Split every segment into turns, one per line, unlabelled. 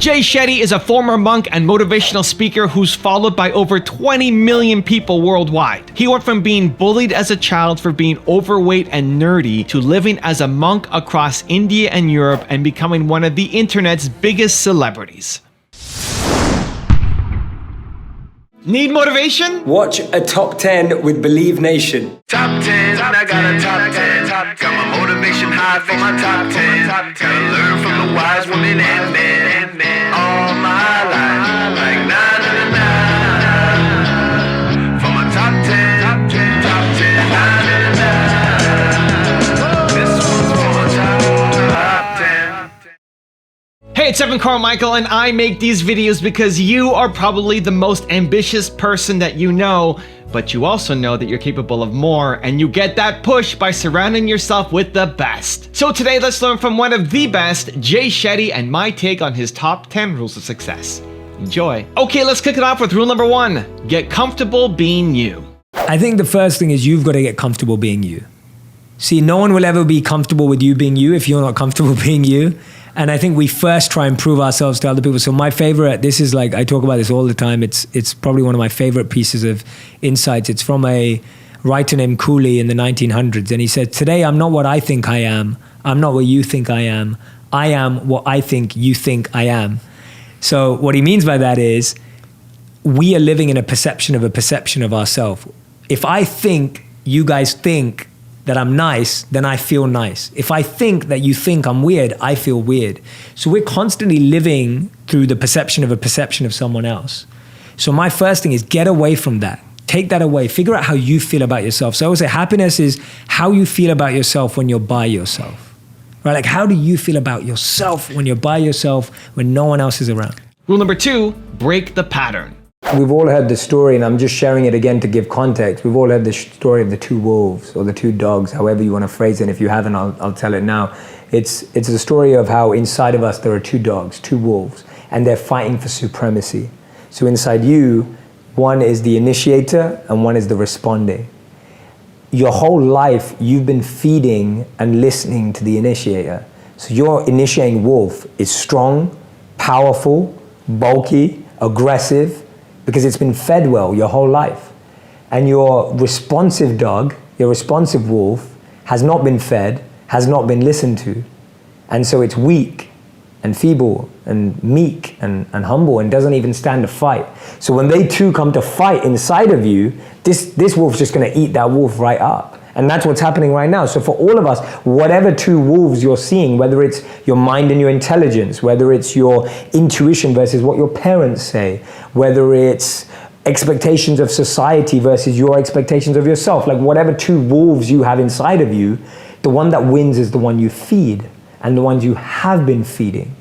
Jay Shetty is a former monk and motivational speaker who's followed by over 20 million people worldwide. He went from being bullied as a child for being overweight and nerdy to living as a monk across India and Europe and becoming one of the internet's biggest celebrities. Need motivation?
Watch a top 10 with Believe Nation.
Top 10, I got a top 10. Got my motivation high for my top 10. Gotta learn from the wise women and men. All my life, like 9 for my top 10, top 10, 9. This one's for my top 10.
Hey, it's Carmichael, and I make these videos because you are probably the most ambitious person that you know, but you also know that you're capable of more, and you get that push by surrounding yourself with the best. So today, let's learn from one of the best, Jay Shetty, and my take on his top 10 rules of success. Enjoy. Okay, let's kick it off with rule number 1. Get comfortable being you.
I think the first thing is you've got to get comfortable being you. See, no one will ever be comfortable with you being you if you're not comfortable being you. And I think we first try and prove ourselves to other people. So my favorite, this is like, I talk about this all the time. It's probably one of my favorite pieces of insights. It's from a writer named Cooley in the 1900s. And he said, today I'm not what I think I am. I'm not what you think I am. I am what I think you think I am. So what he means by that is we are living in a perception of ourselves. If I think you guys think that I'm nice, then I feel nice. If I think that you think I'm weird, I feel weird. So we're constantly living through the perception of someone else. So my first thing is get away from that. Take that away. Figure out how you feel about yourself. So I would say happiness is how you feel about yourself when you're by yourself. Right? Like, how do you feel about yourself when you're by yourself, when no one else is around?
Rule number 2, break the pattern.
We've all heard the story, and I'm just sharing it again to give context. We've all heard the story of the 2 wolves or the 2 dogs, however you want to phrase it. And if you haven't, I'll tell it now. It's the story of how inside of us there are 2 dogs, 2 wolves, and they're fighting for supremacy. So inside you, one is the initiator and one is the responding. Your whole life, you've been feeding and listening to the initiator. So your initiating wolf is strong, powerful, bulky, aggressive, because it's been fed well your whole life. And your responsive dog, your responsive wolf, has not been fed, has not been listened to. And so it's weak and feeble and meek and humble and doesn't even stand a fight. So when they two come to fight inside of you, this wolf's just gonna eat that wolf right up. And that's what's happening right now. So for all of us, whatever 2 wolves you're seeing, whether it's your mind and your intelligence, whether it's your intuition versus what your parents say, whether it's expectations of society versus your expectations of yourself, like whatever 2 wolves you have inside of you, the one that wins is the one you feed and the ones you have been feeding.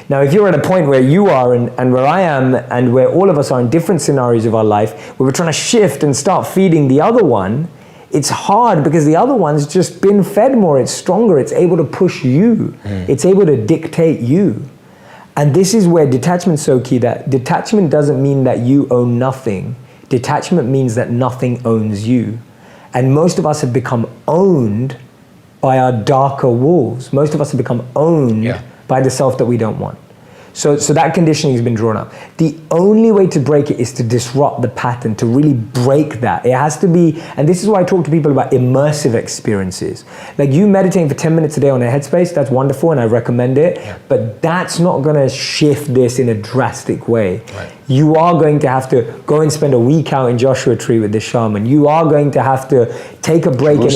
Now, if you're at a point where you are and where I am and where all of us are in different scenarios of our life, where we're trying to shift and start feeding the other one, it's hard because the other one's just been fed more. It's stronger. It's able to push you. It's able to dictate you. And this is where detachment's so key. That detachment doesn't mean that you own nothing. Detachment means that nothing owns you. And most of us have become owned by our darker wolves. Most of us have become owned by the self that we don't want. So that conditioning has been drawn up. The only way to break it is to disrupt the pattern, to really break that. It has to be, and this is why I talk to people about immersive experiences. Like you meditating for 10 minutes a day on a headspace, that's wonderful and I recommend it, but that's not gonna shift this in a drastic way. Right. You are going to have to go and spend a week out in Joshua Tree with the shaman. You are going to have to take a break in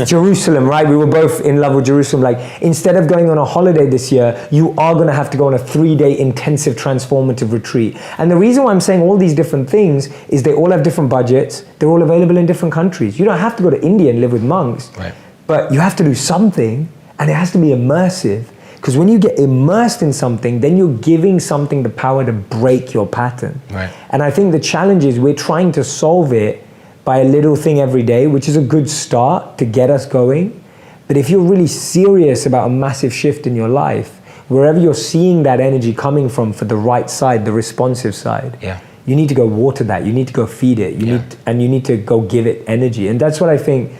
Jerusalem, right? We were both in love with Jerusalem. Like instead of going on a holiday this year, you are gonna have to go on a 3-day intensive transformative retreat. And the reason why I'm saying all these different things is they all have different budgets. They're all available in different countries. You don't have to go to India and live with monks, but you have to do something and it has to be immersive. Because when you get immersed in something, then you're giving something the power to break your pattern. Right. And I think the challenge is we're trying to solve it by a little thing every day, which is a good start to get us going. But if you're really serious about a massive shift in your life, wherever you're seeing that energy coming from for the right side, the responsive side, you need to go water that, you need to go feed it, you need to go give it energy. And that's what I think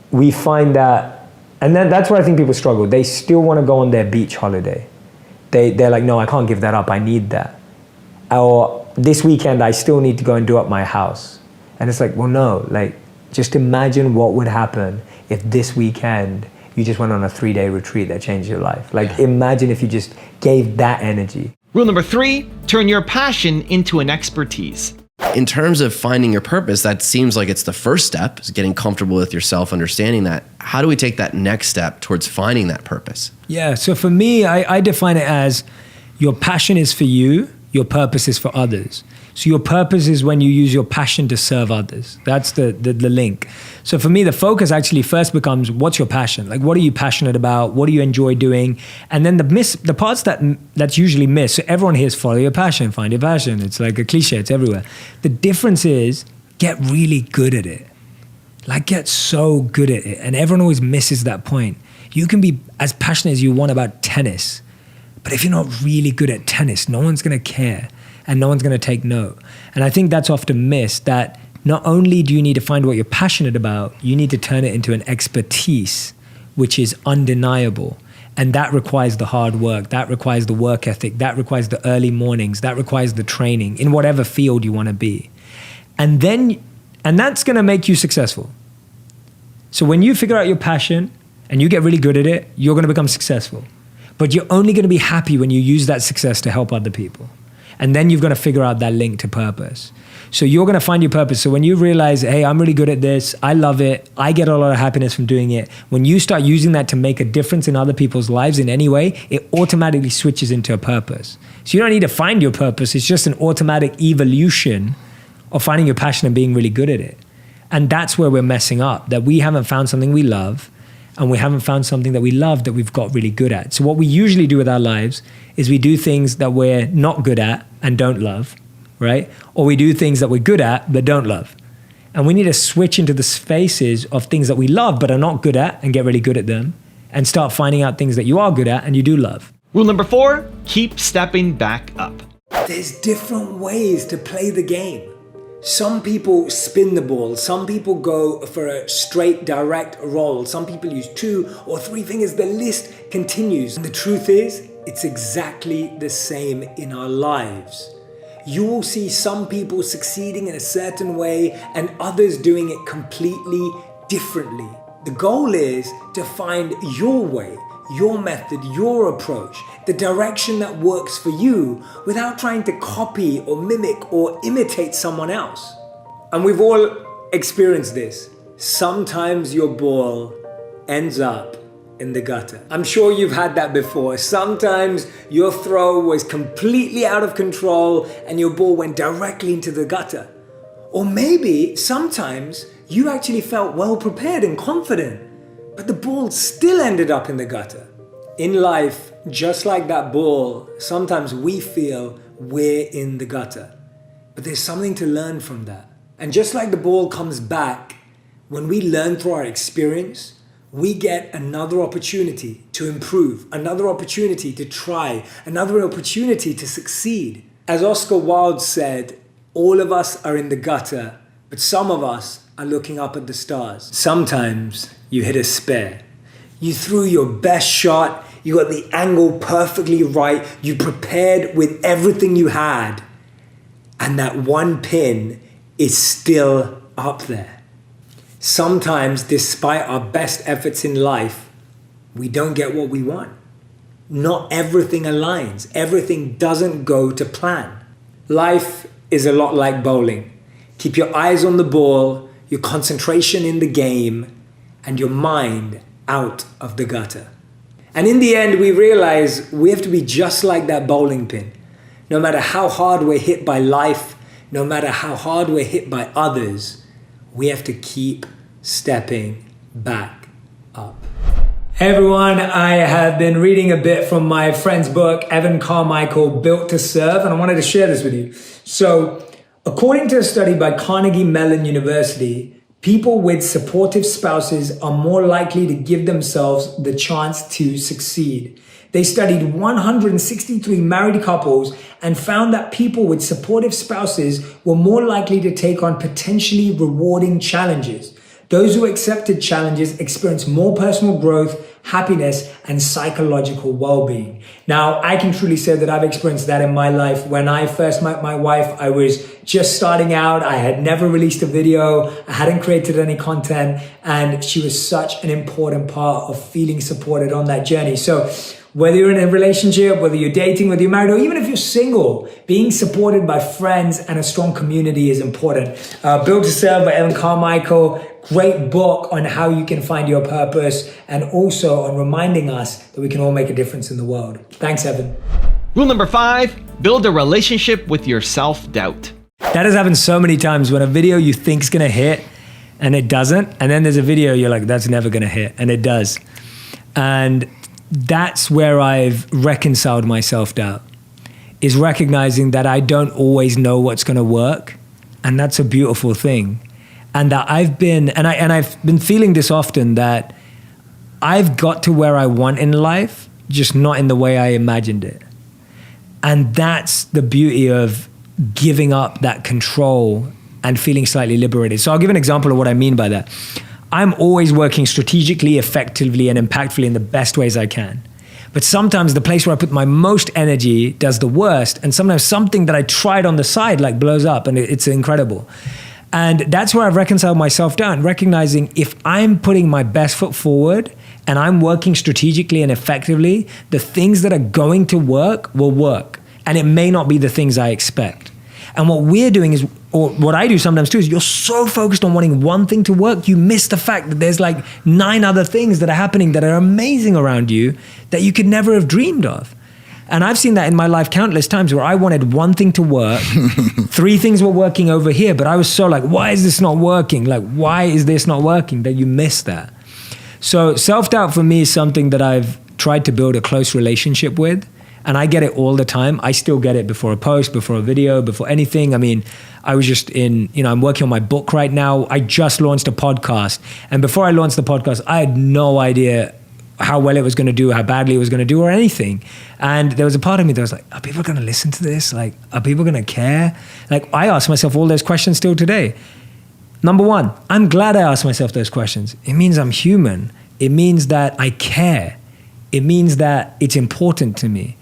we find that, and that's where I think people struggle. They still want to go on their beach holiday. they're like, no, I can't give that up. I need that. Or this weekend, I still need to go and do up my house. And it's like, well, no, like, just imagine what would happen if this weekend you just went on a 3-day retreat that changed your life. Like, imagine if you just gave that energy.
Rule number 3, turn your passion into an expertise.
In terms of finding your purpose, that seems like it's the first step, is getting comfortable with yourself, understanding that. How do we take that next step towards finding that purpose?
Yeah, so for me, I define it as your passion is for you, your purpose is for others. So your purpose is when you use your passion to serve others. That's the link. So for me, the focus actually first becomes, what's your passion? Like, what are you passionate about? What do you enjoy doing? And then the parts that's usually missed. So everyone hears follow your passion, find your passion. It's like a cliche, it's everywhere. The difference is get really good at it. Like, get so good at it. And everyone always misses that point. You can be as passionate as you want about tennis, but if you're not really good at tennis, no one's gonna care. And no one's going to take note. And I think that's often missed, that not only do you need to find what you're passionate about, you need to turn it into an expertise, which is undeniable. And that requires the hard work, that requires the work ethic, that requires the early mornings, that requires the training in whatever field you want to be. And that's going to make you successful. So when you figure out your passion and you get really good at it, you're going to become successful. But you're only going to be happy when you use that success to help other people. And then you've got to figure out that link to purpose. So you're going to find your purpose. So when you realize, hey, I'm really good at this, I love it, I get a lot of happiness from doing it, when you start using that to make a difference in other people's lives in any way, it automatically switches into a purpose. So you don't need to find your purpose. It's just an automatic evolution of finding your passion and being really good at it. And that's where we're messing up, that we haven't found something we love, and we haven't found something that we love that we've got really good at. So what we usually do with our lives is we do things that we're not good at and don't love, right? Or we do things that we're good at but don't love. And we need to switch into the spaces of things that we love but are not good at and get really good at them, and start finding out things that you are good at and you do love.
Rule number 4, keep stepping back up.
There's different ways to play the game. Some people spin the ball, some people go for a straight direct roll, some people use 2 or 3 fingers, the list continues. And the truth is, it's exactly the same in our lives. You will see some people succeeding in a certain way and others doing it completely differently. The goal is to find your way, your method, your approach, the direction that works for you without trying to copy or mimic or imitate someone else. And we've all experienced this. Sometimes your ball ends up in the gutter. I'm sure you've had that before. Sometimes your throw was completely out of control and your ball went directly into the gutter. Or maybe sometimes you actually felt well prepared and confident, but the ball still ended up in the gutter. In life, just like that ball, sometimes we feel we're in the gutter. But there's something to learn from that. And just like the ball comes back, when we learn through our experience, we get another opportunity to improve, another opportunity to try, another opportunity to succeed. As Oscar Wilde said, all of us are in the gutter, but some of us are looking up at the stars. Sometimes you hit a spare. You threw your best shot, you got the angle perfectly right, you prepared with everything you had, and that one pin is still up there. Sometimes, despite our best efforts in life, we don't get what we want. Not everything aligns. Everything doesn't go to plan. Life is a lot like bowling. Keep your eyes on the ball, your concentration in the game, and your mind out of the gutter. And in the end, we realize we have to be just like that bowling pin. No matter how hard we're hit by life, no matter how hard we're hit by others, we have to keep stepping back up. Hey everyone, I have been reading a bit from my friend's book, Evan Carmichael, Built to Serve, and I wanted to share this with you. So, according to a study by Carnegie Mellon University, people with supportive spouses are more likely to give themselves the chance to succeed. They studied 163 married couples and found that people with supportive spouses were more likely to take on potentially rewarding challenges.
Those who accepted challenges experience more personal growth, happiness, and psychological well-being. Now, I can truly say that I've experienced that in my life. When I first met my wife, I was just starting out. I had never released a video. I hadn't created any content, and she was such an important part of feeling supported on that journey. So whether you're in a relationship, whether you're dating, whether you're married, or even if you're single, being supported by friends and a strong community is important. Built to Serve by Evan Carmichael. Great book on how you can find your purpose, and also on reminding us that we can all make a difference in the world. Thanks, Evan.
Rule number 5, build a relationship with your self-doubt.
That has happened so many times when a video you think is going to hit and it doesn't. And then there's a video you're like, that's never going to hit, and it does. And that's where I've reconciled my self-doubt, is recognizing that I don't always know what's going to work. And that's a beautiful thing. And that I've been feeling this often, that I've got to where I want in life, just not in the way I imagined it. And that's the beauty of giving up that control and feeling slightly liberated. So I'll give an example of what I mean by that. I'm always working strategically, effectively, and impactfully in the best ways I can. But sometimes the place where I put my most energy does the worst. And sometimes something that I tried on the side like blows up, and it's incredible. And that's where I've reconciled myself down, recognizing if I'm putting my best foot forward and I'm working strategically and effectively, the things that are going to work will work. And it may not be the things I expect. And what we're doing is, or what I do sometimes too, is you're so focused on wanting one thing to work, you miss the fact that there's like 9 other things that are happening that are amazing around you that you could never have dreamed of. And I've seen that in my life countless times where I wanted one thing to work, 3 things were working over here, but I was so like, why is this not working? Like, why is this not working? That you miss that. So self-doubt for me is something that I've tried to build a close relationship with. And I get it all the time. I still get it before a post, before a video, before anything. I mean, I was just I'm working on my book right now. I just launched a podcast. And before I launched the podcast, I had no idea how well it was going to do, how badly it was going to do, or anything. And there was a part of me that was like, are people going to listen to this? Like, are people going to care? Like, I ask myself all those questions still today. Number 1, I'm glad I asked myself those questions. It means I'm human. It means that I care. It means that it's important to me.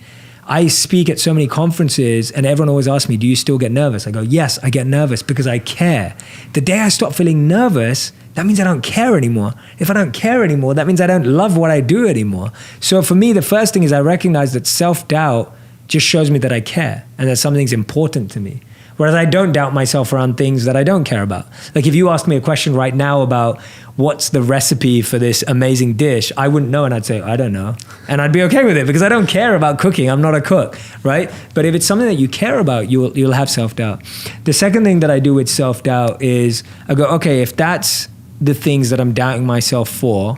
I speak at so many conferences and everyone always asks me, do you still get nervous? I go, yes, I get nervous because I care. The day I stop feeling nervous, that means I don't care anymore. If I don't care anymore, that means I don't love what I do anymore. So for me, the first thing is I recognize that self-doubt just shows me that I care and that something's important to me. Whereas I don't doubt myself around things that I don't care about. Like if you asked me a question right now about what's the recipe for this amazing dish, I wouldn't know, and I'd say, I don't know. And I'd be okay with it because I don't care about cooking. I'm not a cook, right? But if it's something that you care about, you'll have self-doubt. The second thing that I do with self-doubt is I go, okay, if that's the things that I'm doubting myself for,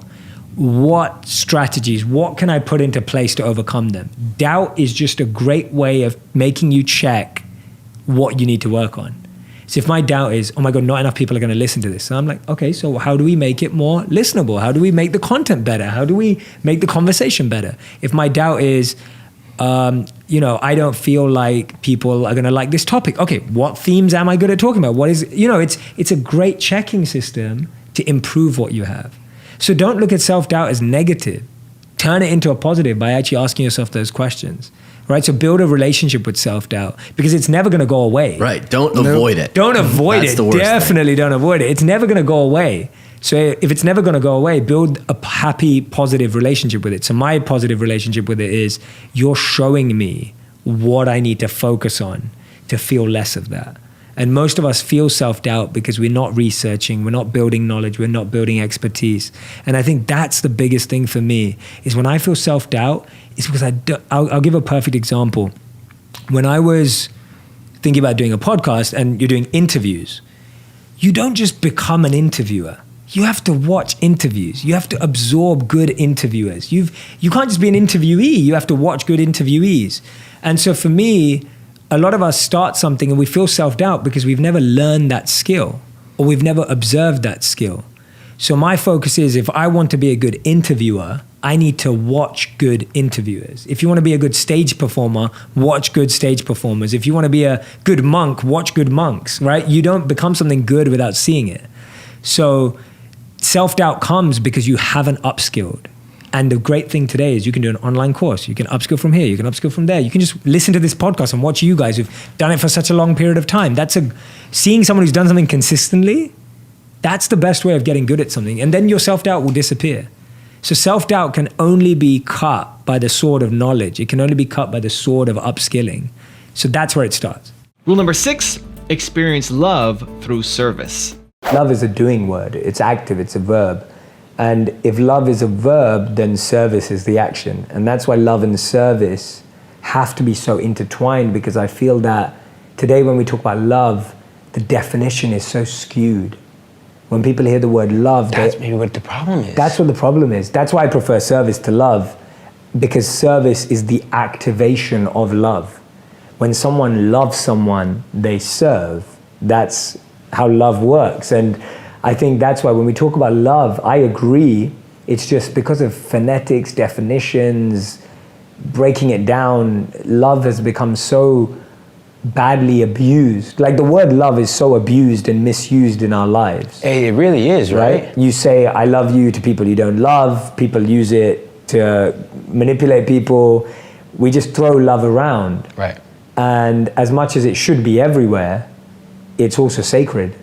what strategies, what can I put into place to overcome them? Doubt is just a great way of making you check what you need to work on. So if my doubt is, oh my God, not enough people are going to listen to this. So I'm like, okay, so how do we make it more listenable? How do we make the content better? How do we make the conversation better? If my doubt is, I don't feel like people are going to like this topic. Okay, what themes am I good at talking about? What is, it's a great checking system to improve what you have. So don't look at self-doubt as negative. Turn it into a positive by actually asking yourself those questions. Right? So build a relationship with self-doubt because it's never going to go away.
Right. Don't avoid it.
Don't avoid it. Definitely don't avoid it. It's never going to go away. So if it's never going to go away, build a happy, positive relationship with it. So my positive relationship with it is you're showing me what I need to focus on to feel less of that. And most of us feel self-doubt because we're not researching, we're not building knowledge, we're not building expertise. And I think that's the biggest thing for me is when I feel self-doubt, it's because I'll give a perfect example. When I was thinking about doing a podcast and you're doing interviews, you don't just become an interviewer. You have to watch interviews. You have to absorb good interviewers. You can't just be an interviewee. You have to watch good interviewees. And so for me, a lot of us start something and we feel self-doubt because we've never learned that skill or we've never observed that skill. So my focus is if I want to be a good interviewer, I need to watch good interviewers. If you want to be a good stage performer, watch good stage performers. If you want to be a good monk, watch good monks, right? You don't become something good without seeing it. So self-doubt comes because you haven't upskilled. And the great thing today is you can do an online course. You can upskill from here. You can upskill from there. You can just listen to this podcast and watch you guys who've done it for such a long period of time. Seeing someone who's done something consistently, that's the best way of getting good at something. And then your self-doubt will disappear. So self-doubt can only be cut by the sword of knowledge. It can only be cut by the sword of upskilling. So that's where it starts.
Rule number 6, experience love through service.
Love is a doing word. It's active, it's a verb. And if love is a verb, then service is the action. And that's why love and service have to be so intertwined, because I feel that today when we talk about love, the definition is so skewed. When people hear the word love,
that's maybe what the problem is.
That's what the problem is. That's why I prefer service to love, because service is the activation of love. When someone loves someone, they serve. That's how love works. And I think that's why when we talk about love, I agree, it's just because of phonetics, definitions, breaking it down, love has become so badly abused. Like the word love is so abused and misused in our lives.
Hey, it really is, right?
You say, I love you to people you don't love. People use it to manipulate people. We just throw love around.
Right.
And as much as it should be everywhere, it's also sacred.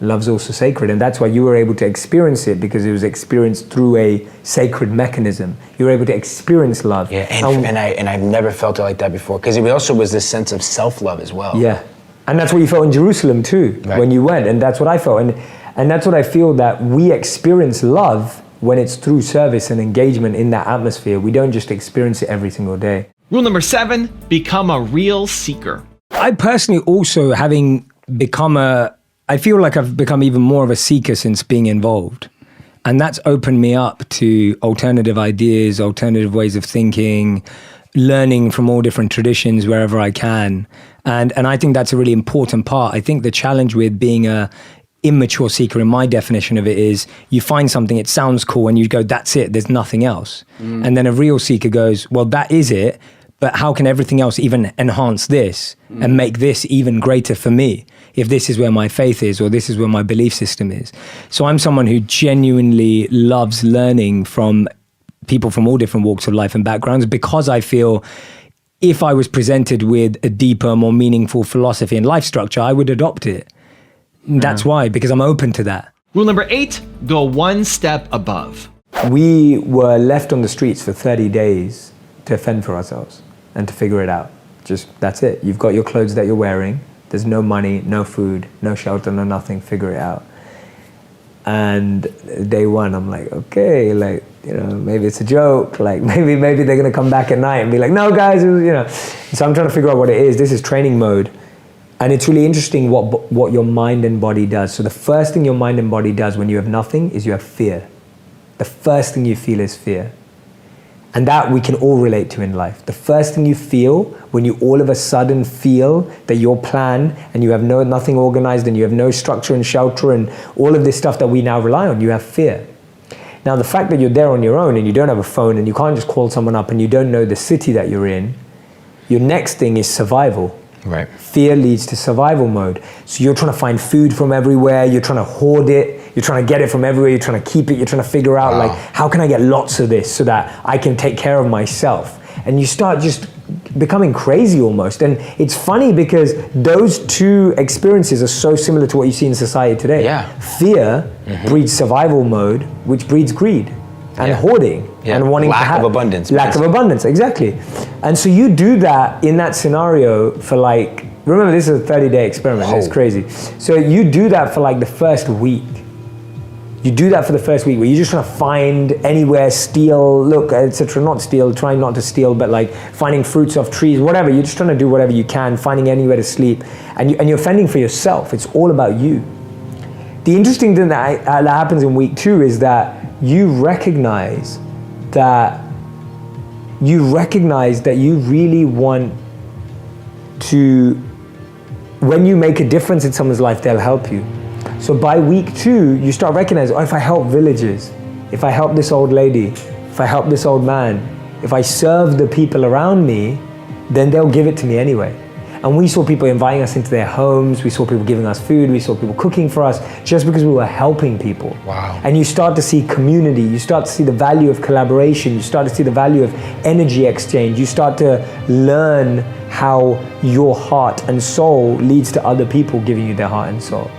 Love's also sacred, and that's why you were able to experience it, because it was experienced through a sacred mechanism. You were able to experience love.
Yeah, and I've never felt it like that before, because it also was this sense of self-love as well.
Yeah, and that's what you felt in Jerusalem too,
right,
when you went, and that's what I felt, and that's what I feel, that we experience love when it's through service and engagement in that atmosphere. We don't just experience it every single day.
Rule number 7, become a real seeker.
I personally also, having become I feel like I've become even more of a seeker since being involved. And that's opened me up to alternative ideas, alternative ways of thinking, learning from all different traditions wherever I can. And I think that's a really important part. I think the challenge with being a immature seeker, in my definition of it, is you find something, it sounds cool, and you go, that's it, there's nothing else. And then a real seeker goes, well, that is it, but how can everything else even enhance this and make this even greater for me, if this is where my faith is, or this is where my belief system is? So I'm someone who genuinely loves learning from people from all different walks of life and backgrounds, because I feel if I was presented with a deeper, more meaningful philosophy and life structure, I would adopt it. That's why, because I'm open to that.
Rule number 8, go one step above.
We were left on the streets for 30 days to fend for ourselves and to figure it out. Just, that's it. You've got your clothes that you're wearing. There's no money, no food, no shelter, no nothing. Figure it out. And day one, I'm like, okay, like, you know, maybe it's a joke. Like maybe they're gonna come back at night and be like, no, guys, it was, you know. So I'm trying to figure out what it is. This is training mode. And it's really interesting what your mind and body does. So the first thing your mind and body does when you have nothing is you have fear. The first thing you feel is fear. And that we can all relate to in life. The first thing you feel when you all of a sudden feel that your plan and you have nothing organized and you have no structure and shelter and all of this stuff that we now rely on, you have fear. Now the fact that you're there on your own and you don't have a phone and you can't just call someone up and you don't know the city that you're in, your next thing is survival.
Right.
Fear leads to survival mode. So you're trying to find food from everywhere, you're trying to hoard it, you're trying to get it from everywhere, you're trying to keep it, you're trying to figure out like, how can I get lots of this so that I can take care of myself? And you start just becoming crazy almost. And it's funny because those two experiences are so similar to what you see in society today.
Yeah.
Fear breeds survival mode, which breeds greed and hoarding and wanting to have.
Lack of abundance.
Lack of abundance, exactly. And so you do that in that scenario for like, remember this is a 30-day experiment, it's crazy. So you do that for like the first week. You do that for the first week where you're just trying to find anywhere, steal, look, etc. Not steal, trying not to steal, but like finding fruits off trees, whatever. You're just trying to do whatever you can, finding anywhere to sleep. And you're fending for yourself. It's all about you. The interesting thing that happens in week 2 is that you recognize that you really want to, when you make a difference in someone's life, they'll help you. So by week 2, you start recognizing, oh, if I help villages, if I help this old lady, if I help this old man, if I serve the people around me, then they'll give it to me anyway. And we saw people inviting us into their homes. We saw people giving us food. We saw people cooking for us just because we were helping people.
Wow.
And you start to see community. You start to see the value of collaboration. You start to see the value of energy exchange. You start to learn how your heart and soul leads to other people giving you their heart and soul.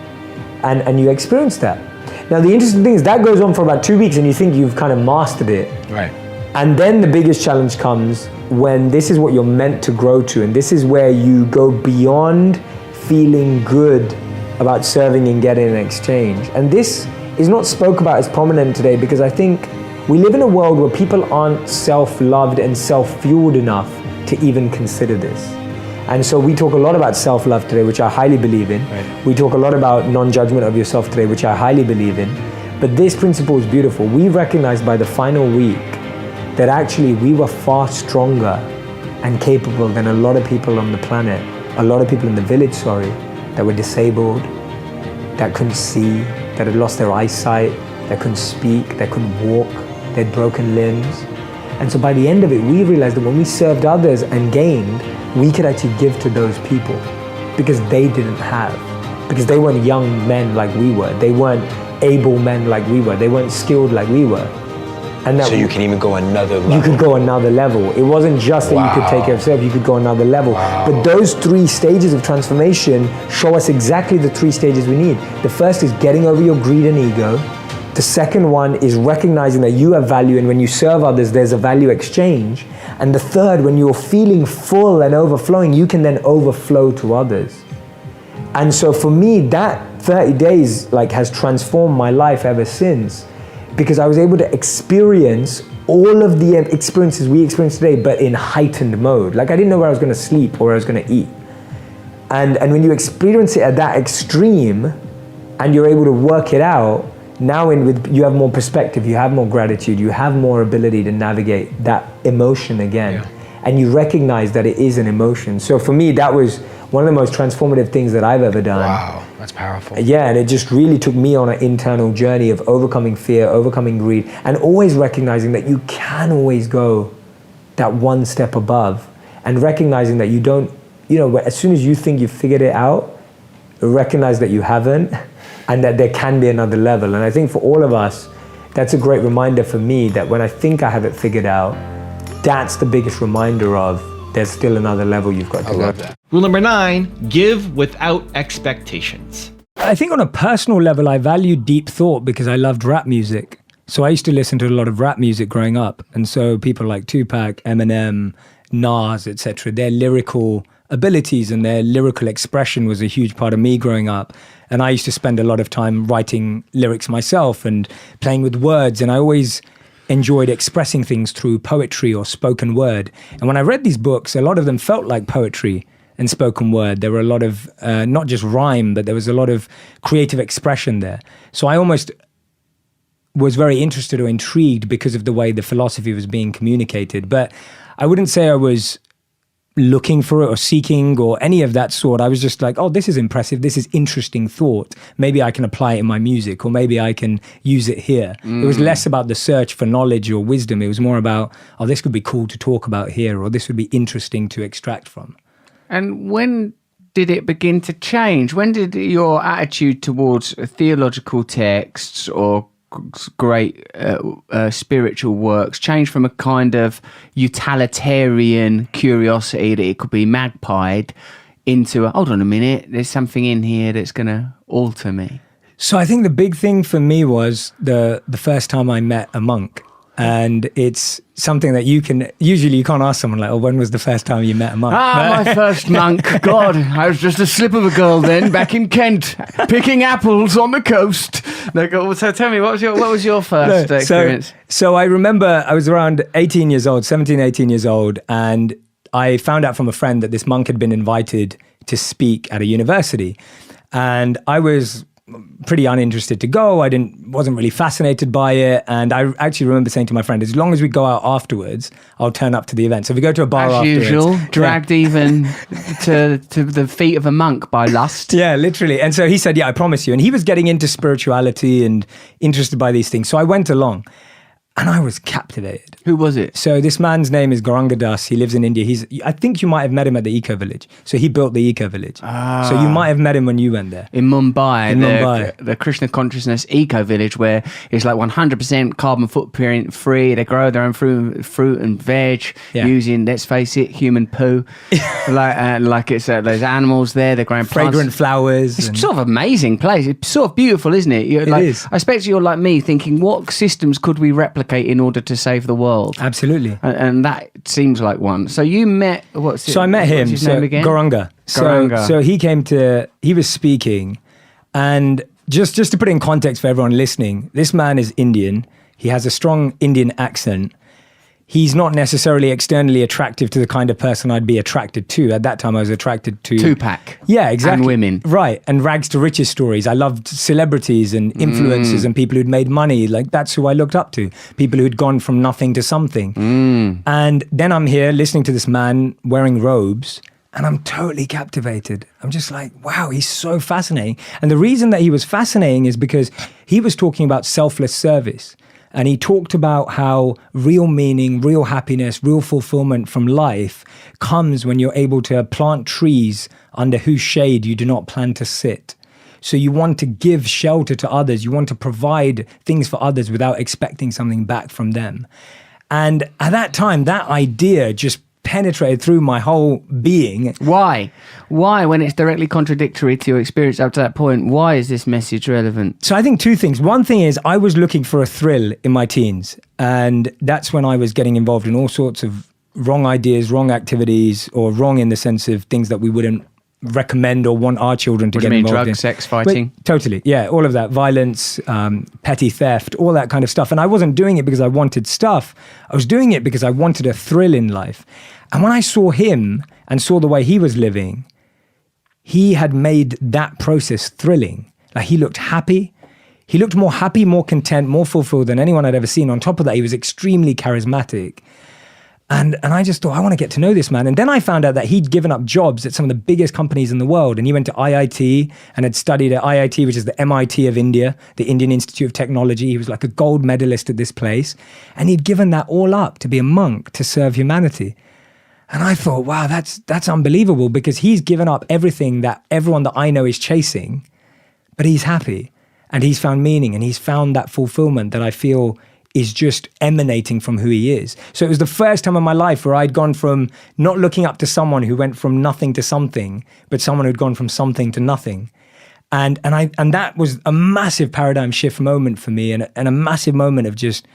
And you experience that. Now, the interesting thing is that goes on for about 2 weeks and you think you've kind of mastered it.
Right.
And then the biggest challenge comes when this is what you're meant to grow to. And this is where you go beyond feeling good about serving and getting an exchange. And this is not spoke about as prominent today because I think we live in a world where people aren't self-loved and self-fueled enough to even consider this. And so we talk a lot about self-love today, which I highly believe in. Right. We talk a lot about non-judgment of yourself today, which I highly believe in. But this principle is beautiful. We recognized by the final week that actually we were far stronger and capable than a lot of people on the planet, a lot of people in the village, that were disabled, that couldn't see, that had lost their eyesight, that couldn't speak, that couldn't walk, they had broken limbs. And so by the end of it, we realized that when we served others and gained, we could actually give to those people because they didn't have, because they weren't young men like we were, they weren't able men like we were, they weren't skilled like we were. And that
so you can even go another level.
You could go another level. It wasn't just that you could take care of yourself, you could go another level. But those 3 stages of transformation show us exactly the 3 stages we need. The first is getting over your greed and ego. The second one is recognizing that you have value, and when you serve others, there's a value exchange. And the third, when you're feeling full and overflowing, you can then overflow to others. And so for me, that 30 days has transformed my life ever since. Because I was able to experience all of the experiences we experience today, but in heightened mode. I didn't know where I was going to sleep or where I was going to eat. And when you experience it at that extreme, and you're able to work it out, now you have more perspective, you have more gratitude, you have more ability to navigate that emotion again. Yeah. And you recognize that it is an emotion. So for me, that was one of the most transformative things that I've ever done.
Wow, that's powerful.
Yeah, and it just really took me on an internal journey of overcoming fear, overcoming greed, and always recognizing that you can always go that one step above, and recognizing that you don't, as soon as you think you've figured it out, recognize that you haven't, and that there can be another level. And I think for all of us, that's a great reminder for me that when I think I have it figured out, that's the biggest reminder of there's still another level you've got to go.
I love that.
Rule number 9, give without expectations.
I think on a personal level, I value deep thought because I loved rap music. So I used to listen to a lot of rap music growing up. And so people like Tupac, Eminem, Nas, etc., their lyrical abilities and their lyrical expression was a huge part of me growing up. And I used to spend a lot of time writing lyrics myself and playing with words. And I always enjoyed expressing things through poetry or spoken word. And when I read these books, a lot of them felt like poetry and spoken word. There were a lot of, not just rhyme, but there was a lot of creative expression there. So I almost was very interested or intrigued because of the way the philosophy was being communicated. But I wouldn't say I was looking for it or seeking or any of that sort. I was just like, oh, this is impressive. This is interesting thought. Maybe I can apply it in my music, or maybe I can use it here. It was less about the search for knowledge or wisdom. It was more about, oh, this could be cool to talk about here, or this would be interesting to extract from.
And when did it begin to change? When did your attitude towards theological texts or great spiritual works change from a kind of utilitarian curiosity that it could be magpied into hold on a minute, there's something in here that's going to alter me?
So I think the big thing for me was the first time I met a monk. And it's something that you can't ask someone like, oh, when was the first time you met a monk?
My first monk. God, I was just a slip of a girl then, back in Kent, picking apples on the coast. So tell me, what was your first experience?
So I remember I was around 18 years old, and I found out from a friend that this monk had been invited to speak at a university. And I was pretty uninterested to go. I wasn't really fascinated by it. And I actually remember saying to my friend, as long as we go out afterwards, I'll turn up to the event. So if we go to a bar afterwards.
As usual, dragged even to the feet of a monk by lust.
Yeah, literally. And so he said, yeah, I promise you. And he was getting into spirituality and interested by these things. So I went along. And I was captivated.
Who was it?
So this man's name is Gauranga Das. He lives in India. I think you might have met him at the Eco Village. So he built the Eco Village. So you might have met him when you went there.
In Mumbai,
Mumbai.
The Krishna Consciousness Eco Village, where it's like 100% carbon footprint free. They grow their own fruit and veg using, let's face it, human poo. like it's there's animals there. They're growing
fragrant
plants.
flowers.
It's sort of amazing place. It's sort of beautiful, isn't it?
It is.
I expect you're like me, thinking, what systems could we replicate in order to save the world?
Absolutely.
And that seems like one. So you met,
So I met him.
What's his name again?
Gauranga. So he was speaking, and just to put it in context for everyone listening, this man is Indian. He has a strong Indian accent. He's not necessarily externally attractive to the kind of person I'd be attracted to. At that time, I was attracted to...
Tupac.
Yeah, exactly.
And women.
Right. And rags to riches stories. I loved celebrities and influencers and people who'd made money. Like, that's who I looked up to. People who'd gone from nothing to something. And then I'm here listening to this man wearing robes, and I'm totally captivated. I'm just like, wow, he's so fascinating. And the reason that he was fascinating is because he was talking about selfless service. And he talked about how real meaning, real happiness, real fulfillment from life comes when you're able to plant trees under whose shade you do not plan to sit. So you want to give shelter to others. You want to provide things for others without expecting something back from them. And at that time, that idea just penetrated through my whole being.
Why? When it's directly contradictory to your experience up to that point? Why is this message relevant?
So I think two things. One thing is I was looking for a thrill in my teens, and that's when I was getting involved in all sorts of wrong ideas, wrong activities, or wrong in the sense of things that we wouldn't recommend or want our children to get involved in.
Drugs, sex, fighting?
Totally, yeah, all of that. Violence, petty theft, all that kind of stuff. And I wasn't doing it because I wanted stuff. I was doing it because I wanted a thrill in life. And when I saw him and saw the way he was living, he had made that process thrilling. Like, he looked happy. He looked more happy, more content, more fulfilled than anyone I'd ever seen. On top of that, he was extremely charismatic. And I just thought, I want to get to know this man. And then I found out that he'd given up jobs at some of the biggest companies in the world. And he went to IIT and had studied at IIT, which is the MIT of India, the Indian Institute of Technology. He was like a gold medalist at this place. And he'd given that all up to be a monk, to serve humanity. And I thought, wow, that's unbelievable, because he's given up everything that everyone that I know is chasing, but he's happy and he's found meaning and he's found that fulfillment that I feel is just emanating from who he is. So it was the first time in my life where I'd gone from not looking up to someone who went from nothing to something, but someone who'd gone from something to nothing. And that was a massive paradigm shift moment for me, and a massive moment of just,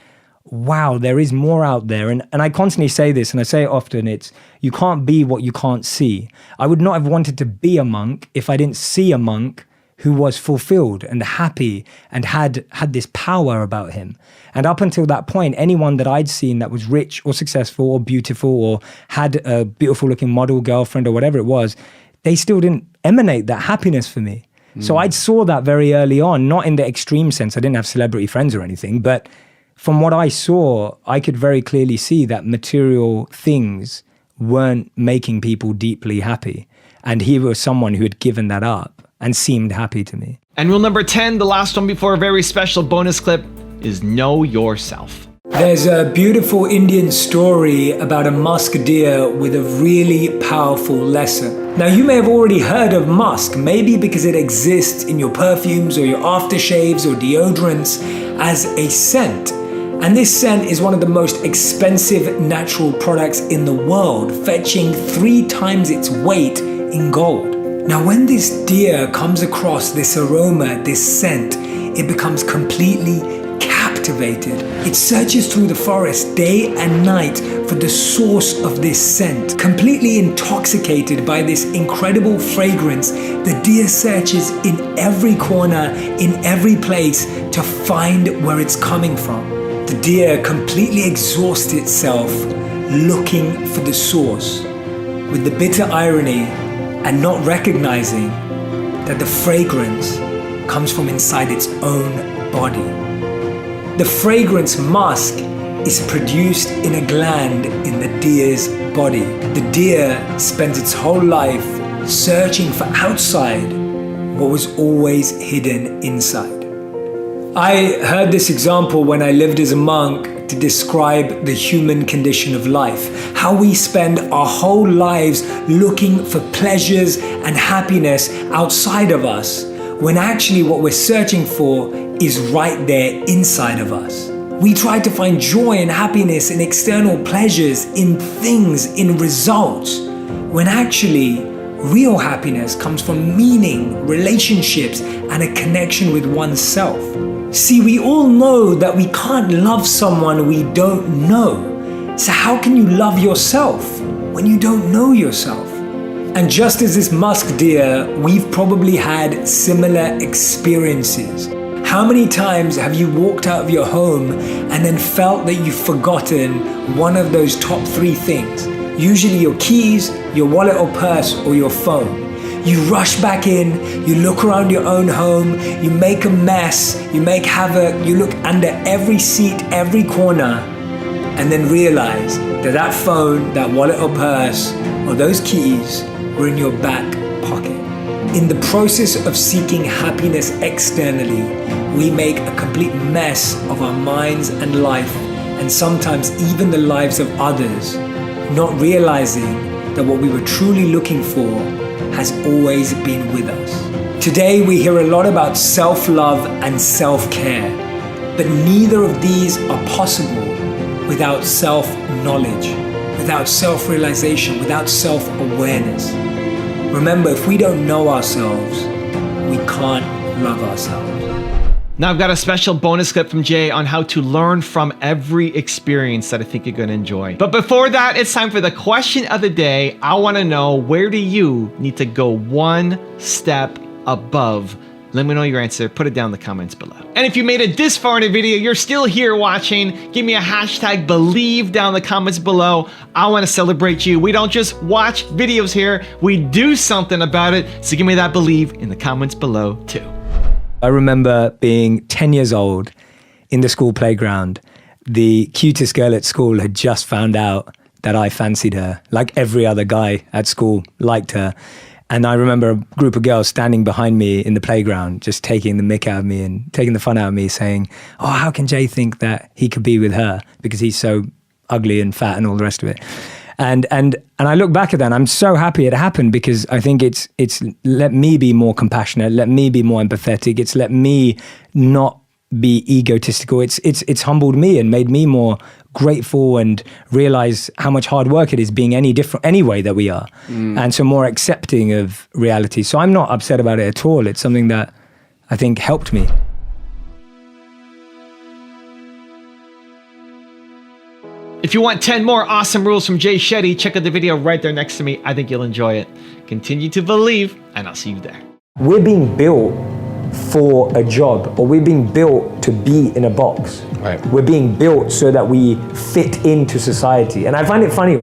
wow, there is more out there. And I constantly say this, and I say it often, it's, you can't be what you can't see. I would not have wanted to be a monk if I didn't see a monk who was fulfilled and happy and had this power about him. And up until that point, anyone that I'd seen that was rich or successful or beautiful or had a beautiful looking model girlfriend or whatever it was, they still didn't emanate that happiness for me. So I saw that very early on, not in the extreme sense. I didn't have celebrity friends or anything, but from what I saw, I could very clearly see that material things weren't making people deeply happy. And he was someone who had given that up and seemed happy to me.
And rule number 10, the last one before a very special bonus clip, is know yourself.
There's a beautiful Indian story about a musk deer with a really powerful lesson. Now, you may have already heard of musk, maybe because it exists in your perfumes or your aftershaves or deodorants as a scent. And this scent is one of the most expensive natural products in the world, fetching 3 times its weight in gold. Now, when this deer comes across this aroma, this scent, it becomes completely captivated. It searches through the forest day and night for the source of this scent. Completely intoxicated by this incredible fragrance, the deer searches in every corner, in every place to find where it's coming from. The deer completely exhausts itself looking for the source, with the bitter irony and not recognizing that the fragrance comes from inside its own body. The fragrance musk is produced in a gland in the deer's body. The deer spends its whole life searching for outside what was always hidden inside. I heard this example when I lived as a monk to describe the human condition of life. How we spend our whole lives looking for pleasures and happiness outside of us, when actually what we're searching for is right there inside of us. We try to find joy and happiness in external pleasures, in things, in results, when actually real happiness comes from meaning, relationships, and a connection with oneself. See, we all know that we can't love someone we don't know. So how can you love yourself when you don't know yourself? And just as this musk deer, we've probably had similar experiences. How many times have you walked out of your home and then felt that you've forgotten one of those top 3 things? Usually your keys, your wallet or purse, or your phone. You rush back in, you look around your own home, you make a mess, you make havoc, you look under every seat, every corner, and then realize that that phone, that wallet or purse, or those keys were in your back pocket. In the process of seeking happiness externally, we make a complete mess of our minds and life, and sometimes even the lives of others, not realizing that what we were truly looking for has always been with us. Today we hear a lot about self-love and self-care, but neither of these are possible without self-knowledge, without self-realization, without self-awareness. Remember, if we don't know ourselves, we can't love ourselves.
Now I've got a special bonus clip from Jay on how to learn from every experience that I think you're gonna enjoy. But before that, it's time for the question of the day. I wanna know, where do you need to go one step above? Let me know your answer, put it down in the comments below. And if you made it this far in the video, you're still here watching, give me a hashtag believe down in the comments below. I wanna celebrate you. We don't just watch videos here, we do something about it. So give me that believe in the comments below too.
I remember being 10 years old in the school playground. The cutest girl at school had just found out that I fancied her, like every other guy at school liked her. And I remember a group of girls standing behind me in the playground, just taking the mick out of me and taking the fun out of me, saying, oh, how can Jay think that he could be with her because he's so ugly and fat and all the rest of it. And I look back at that and I'm so happy it happened, because I think it's let me be more compassionate, let me be more empathetic, it's let me not be egotistical, it's humbled me and made me more grateful and realize how much hard work it is being any way that we are. And so more accepting of reality. So I'm not upset about it at all. It's something that I think helped me.
If you want 10 more awesome rules from Jay Shetty, check out the video right there next to me. I think you'll enjoy it. Continue to believe, and I'll see you there.
We're being built for a job, or we're being built to be in a box.
Right.
We're being built so that we fit into society. And I find it funny.